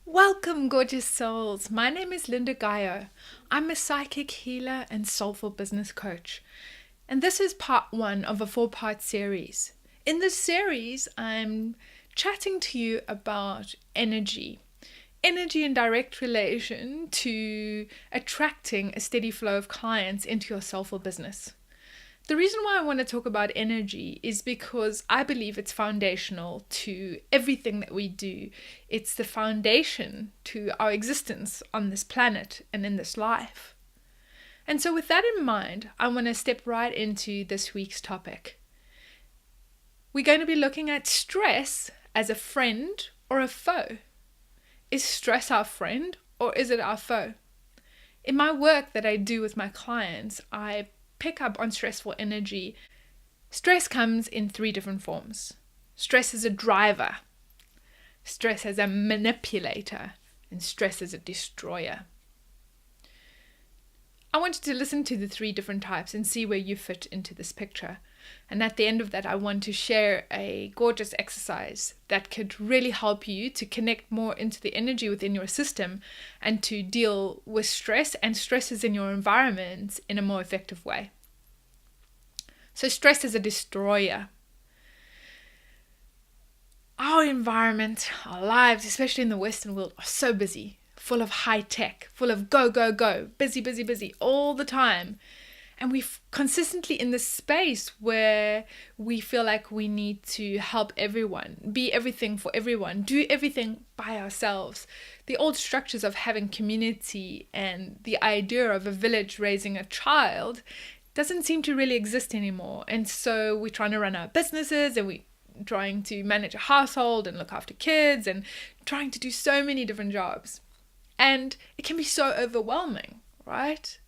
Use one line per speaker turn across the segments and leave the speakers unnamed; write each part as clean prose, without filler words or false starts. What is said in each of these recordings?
Welcome, gorgeous souls. My name is Lynda Gaiao. I'm a psychic healer and soulful business coach. And this is part one of a 4-part series. In this series, I'm chatting to you about energy. Energy in direct relation to attracting a steady flow of clients into your soulful business. The reason why I want to talk about energy is because I believe it's foundational to everything that we do. It's the foundation to our existence on this planet and in this life. And so with that in mind, I want to step right into this week's topic. We're going to be looking at stress as a friend or a foe. Is stress our friend or is it our foe? In my work that I do with my clients, I pick up on stressful energy. Stress comes in 3 different forms. Stress as a driver, stress as a manipulator, and stress as a destroyer. I want you to listen to the 3 different types and see where you fit into this picture. And at the end of that, I want to share a gorgeous exercise that could really help you to connect more into the energy within your system and to deal with stress and stresses in your environment in a more effective way. So stress is a destroyer. Our environment, our lives, especially in the Western world, are so busy, full of high tech, full of go, go, go, busy, busy, busy all the time. And we're consistently in this space where we feel like we need to help everyone, be everything for everyone, do everything by ourselves. The old structures of having community and the idea of a village raising a child doesn't seem to really exist anymore. And so we're trying to run our businesses and we're trying to manage a household and look after kids and trying to do so many different jobs. And it can be so overwhelming, right?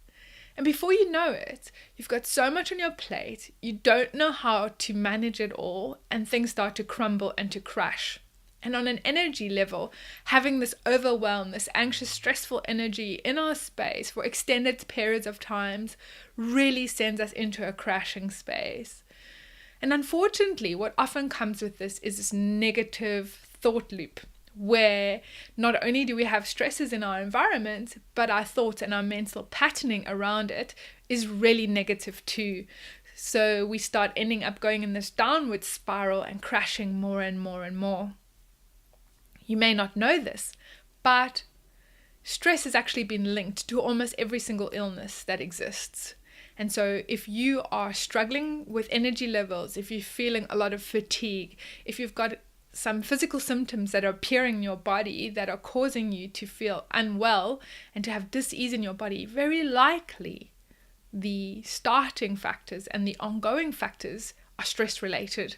And before you know it, you've got so much on your plate, you don't know how to manage it all, and things start to crumble and to crash. And on an energy level, having this overwhelm, this anxious, stressful energy in our space for extended periods of times really sends us into a crashing space. And unfortunately, what often comes with this is this negative thought loop, where not only do we have stresses in our environment, but our thoughts and our mental patterning around it is really negative too. So we start ending up going in this downward spiral and crashing more and more and more. You may not know this, but stress has actually been linked to almost every single illness that exists. And so if you are struggling with energy levels, if you're feeling a lot of fatigue, if you've got some physical symptoms that are appearing in your body that are causing you to feel unwell and to have dis-ease in your body, very likely the starting factors and the ongoing factors are stress related.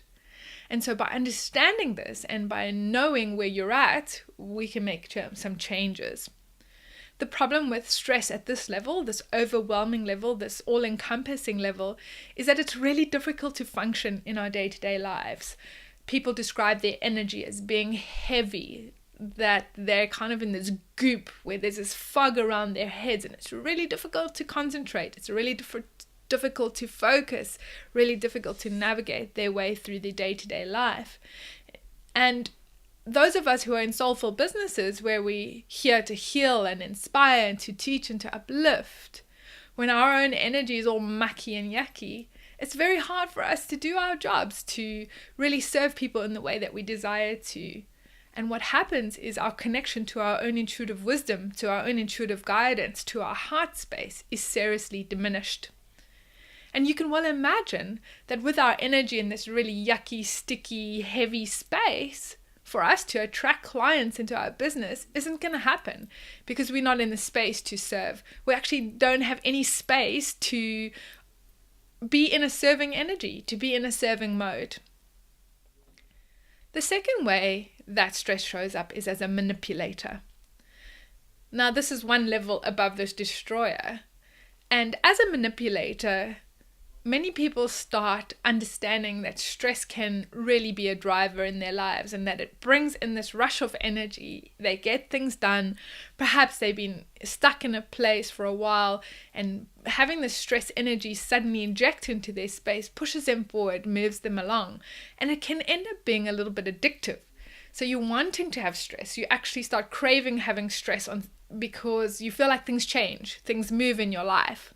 And so by understanding this and by knowing where you're at, we can make some changes. The problem with stress at this level, this overwhelming level, this all-encompassing level, is that it's really difficult to function in our day-to-day lives. People describe their energy as being heavy, that they're kind of in this goop where there's this fog around their heads and it's really difficult to concentrate. It's really difficult to focus, really difficult to navigate their way through their day-to-day life. And those of us who are in soulful businesses where we're here to heal and inspire and to teach and to uplift, when our own energy is all mucky and yucky, it's very hard for us to do our jobs, to really serve people in the way that we desire to. And what happens is our connection to our own intuitive wisdom, to our own intuitive guidance, to our heart space is seriously diminished. And you can well imagine that with our energy in this really yucky, sticky, heavy space, for us to attract clients into our business isn't going to happen because we're not in the space to serve. We actually don't have any space to be in a serving energy, to be in a serving mode. The second way that stress shows up is as a manipulator. Now, this is one level above this destroyer. And as a manipulator, many people start understanding that stress can really be a driver in their lives and that it brings in this rush of energy. They get things done. Perhaps they've been stuck in a place for a while, and having this stress energy suddenly inject into their space pushes them forward, moves them along, and it can end up being a little bit addictive. So you're wanting to have stress. You actually start craving having stress because you feel like things change, things move in your life.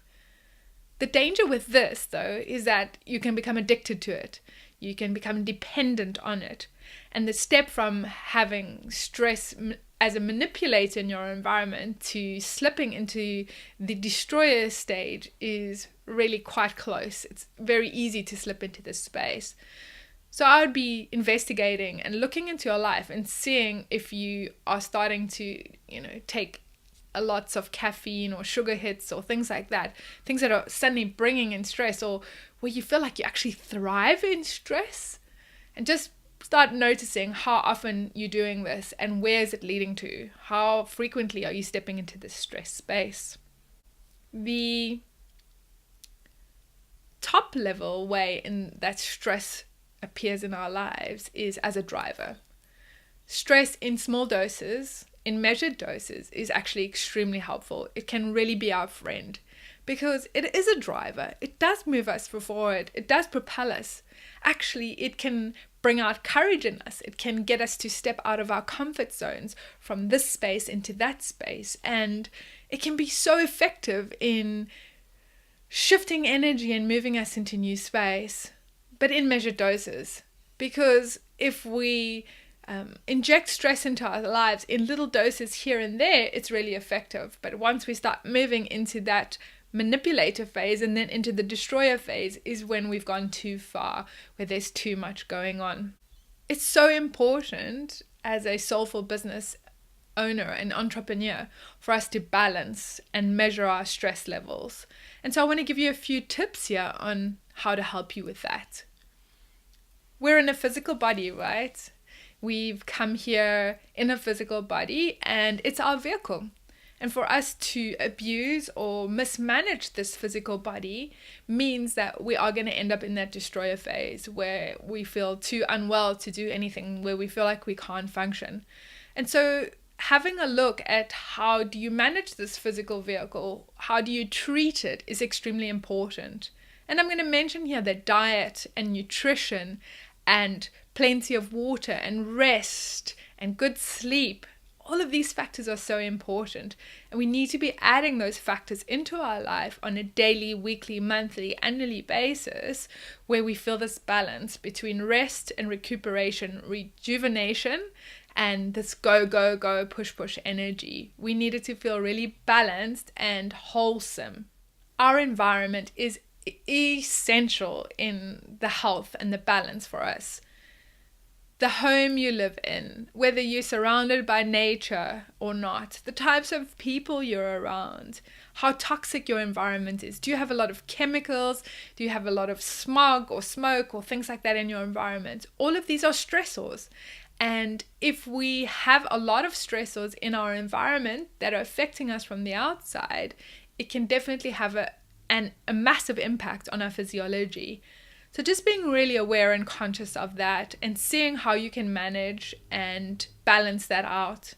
The danger with this, though, is that you can become addicted to it. You can become dependent on it. And the step from having stress as a manipulator in your environment to slipping into the destroyer stage is really quite close. It's very easy to slip into this space. So I would be investigating and looking into your life and seeing if you are starting to, take lots of caffeine or sugar hits or things like that, things that are suddenly bringing in stress, or where you feel like you actually thrive in stress. And just start noticing how often you're doing this and where is it leading to? How frequently are you stepping into this stress space? The top level way in that stress appears in our lives is as a driver. Stress in small doses, in measured doses, is actually extremely helpful. It can really be our friend because it is a driver. It does move us forward. It does propel us. Actually, it can bring out courage in us. It can get us to step out of our comfort zones from this space into that space. And it can be so effective in shifting energy and moving us into new space, but in measured doses. Because if we inject stress into our lives in little doses here and there, it's really effective. But once we start moving into that manipulator phase and then into the destroyer phase is when we've gone too far, where there's too much going on. It's so important as a soulful business owner and entrepreneur for us to balance and measure our stress levels. And so I want to give you a few tips here on how to help you with that. We're in a physical body, right? We've come here in a physical body and it's our vehicle. And for us to abuse or mismanage this physical body means that we are going to end up in that destroyer phase where we feel too unwell to do anything, where we feel like we can't function. And so having a look at how do you manage this physical vehicle, how do you treat it, is extremely important. And I'm going to mention here that diet and nutrition and plenty of water and rest and good sleep, all of these factors are so important, and we need to be adding those factors into our life on a daily, weekly, monthly, annually basis, where we feel this balance between rest and recuperation, rejuvenation, and this go, go, go, push, push energy. We need it to feel really balanced and wholesome. Our environment is essential in the health and the balance for us. The home you live in, whether you're surrounded by nature or not, the types of people you're around, how toxic your environment is. Do you have a lot of chemicals? Do you have a lot of smog or smoke or things like that in your environment? All of these are stressors. And if we have a lot of stressors in our environment that are affecting us from the outside, it can definitely have a massive impact on our physiology. So just being really aware and conscious of that and seeing how you can manage and balance that out.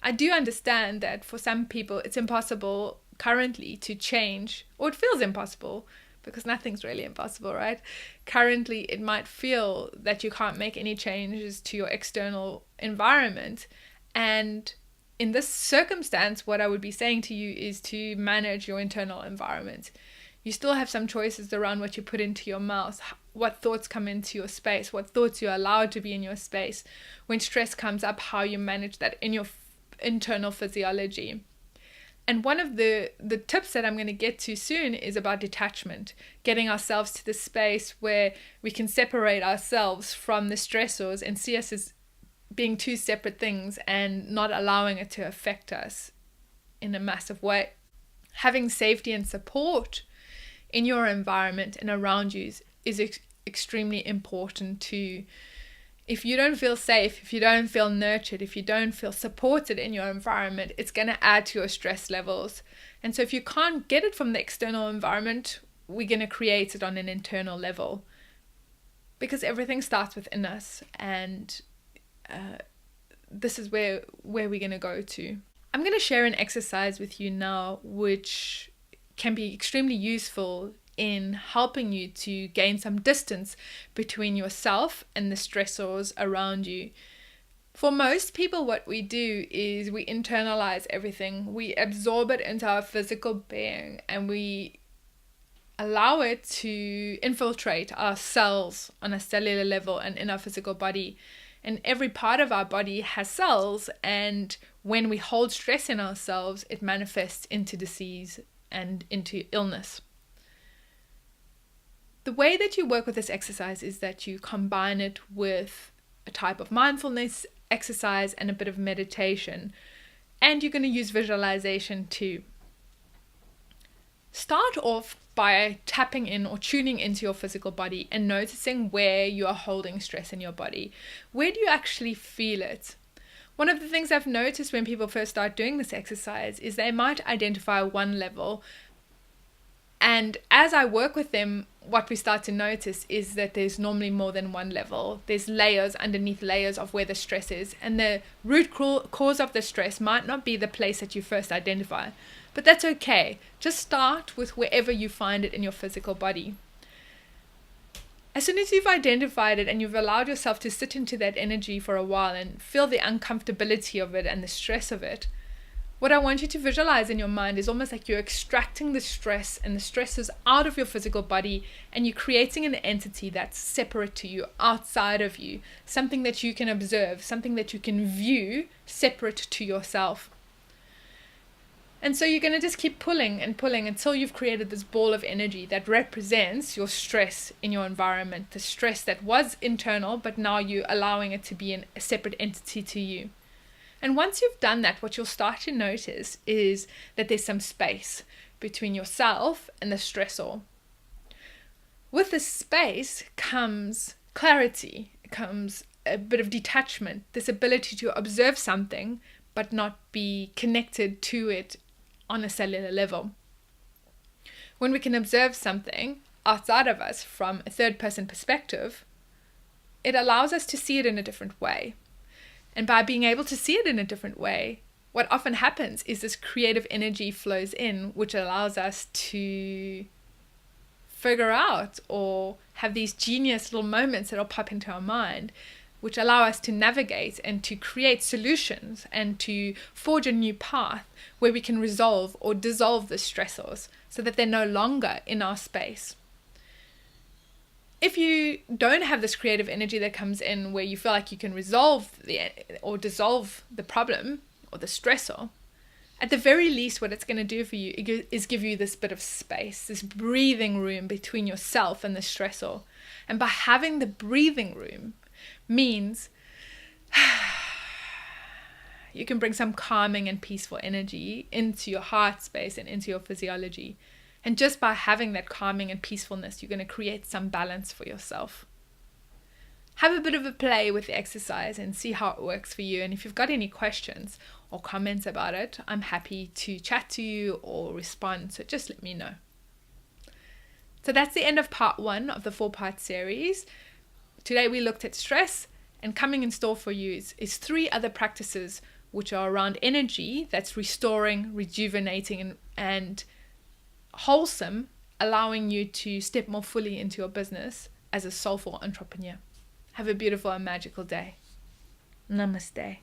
I do understand that for some people it's impossible currently to change, or it feels impossible, because nothing's really impossible, right? Currently it might feel that you can't make any changes to your external environment. And in this circumstance, what I would be saying to you is to manage your internal environment. You still have some choices around what you put into your mouth, what thoughts come into your space, what thoughts you're allowed to be in your space. When stress comes up, how you manage that in your internal physiology. And one of the tips that I'm going to get to soon is about detachment, getting ourselves to the space where we can separate ourselves from the stressors and see us as being two separate things and not allowing it to affect us in a massive way. Having safety and support in your environment and around you is extremely important too. If you don't feel safe, if you don't feel nurtured, if you don't feel supported in your environment, it's going to add to your stress levels. And so if you can't get it from the external environment, we're going to create it on an internal level, because everything starts within us, and this is where we're going to go to. I'm going to share an exercise with you now which can be extremely useful in helping you to gain some distance between yourself and the stressors around you. For most people, what we do is we internalize everything. We absorb it into our physical being and we allow it to infiltrate our cells on a cellular level and in our physical body. And every part of our body has cells, and when we hold stress in ourselves, it manifests into disease and into illness. The way that you work with this exercise is that you combine it with a type of mindfulness exercise and a bit of meditation. And you're going to use visualization too. Start off by tapping in or tuning into your physical body and noticing where you are holding stress in your body. Where do you actually feel it? One of the things I've noticed when people first start doing this exercise is they might identify one level. And as I work with them, what we start to notice is that there's normally more than one level. There's layers underneath layers of where the stress is. And the root cause of the stress might not be the place that you first identify. But that's okay. Just start with wherever you find it in your physical body. As soon as you've identified it and you've allowed yourself to sit into that energy for a while and feel the uncomfortability of it and the stress of it, what I want you to visualize in your mind is almost like you're extracting the stress and the stresses out of your physical body, and you're creating an entity that's separate to you, outside of you, something that you can observe, something that you can view separate to yourself. And so you're going to just keep pulling and pulling until you've created this ball of energy that represents your stress in your environment, the stress that was internal, but now you're allowing it to be a separate entity to you. And once you've done that, what you'll start to notice is that there's some space between yourself and the stressor. With this space comes clarity, comes a bit of detachment, this ability to observe something but not be connected to it on a cellular level. When we can observe something outside of us from a third-person perspective, it allows us to see it in a different way. And by being able to see it in a different way, what often happens is this creative energy flows in, which allows us to figure out or have these genius little moments that will pop into our mind, which allow us to navigate and to create solutions and to forge a new path where we can resolve or dissolve the stressors so that they're no longer in our space. If you don't have this creative energy that comes in where you feel like you can resolve or dissolve the problem or the stressor, at the very least what it's going to do for you is give you this bit of space, this breathing room between yourself and the stressor. And by having the breathing room means you can bring some calming and peaceful energy into your heart space and into your physiology. And just by having that calming and peacefulness, you're going to create some balance for yourself. Have a bit of a play with the exercise and see how it works for you. And if you've got any questions or comments about it, I'm happy to chat to you or respond. So just let me know. So that's the end of part 1 of the 4-part series. Today we looked at stress, and coming in store for you is 3 other practices which are around energy that's restoring, rejuvenating, and wholesome, allowing you to step more fully into your business as a soulful entrepreneur. Have a beautiful and magical day. Namaste.